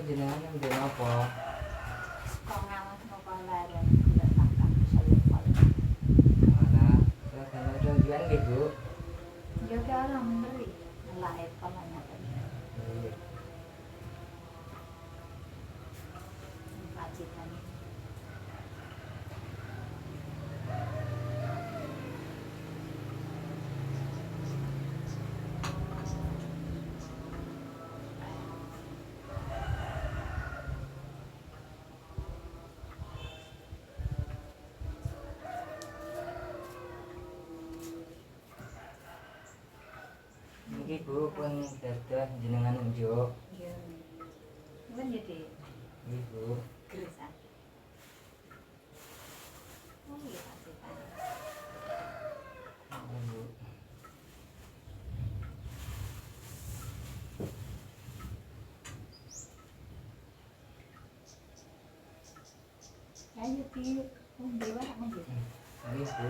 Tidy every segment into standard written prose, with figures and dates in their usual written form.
jenengan yang apa? Kau ngawas nopo laren letakkan selepal. Mana? Seragam jualan nggih, Bu. Juga orang beri lain palanya tadi. Nggih. Pacitan. Niki Bu pun dadah jenengan unjuk. Iya. Kan jadi Nggih, Bu. gerisan. Oh iya pacitan. Oh, Bu. Ayo ti dewa aja. Nggih, Bu.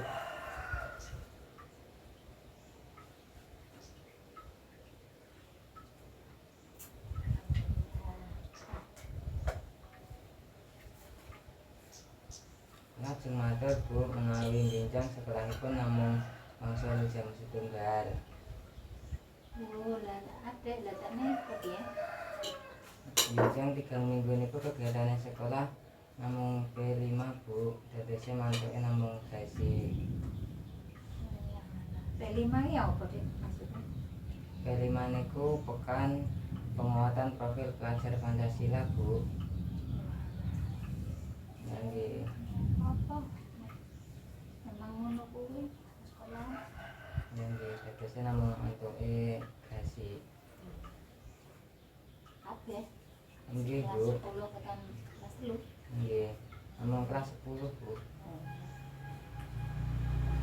Lajeng matur Bu menawi bincang sekolahipun namung wangsul jam 1. Oh lah ada latane kok ya. Bincang 3 minggu niku kegiatan sekolah namung P5 Bu. Dadosnya mantuke namung sesi. P5 ya apa deh maksudnya? P5 niku pekan penguatan profil pelajar Pancasila Bu. Nggih. Apa? Memang ngono kuwi sekolah. Nggih, dadosnya namung antuke sesi. Kabeh. Nggih, Kelas Bu. 10 tekan kelas 3. Nggih. Namung kelas 10 Bu. Oh.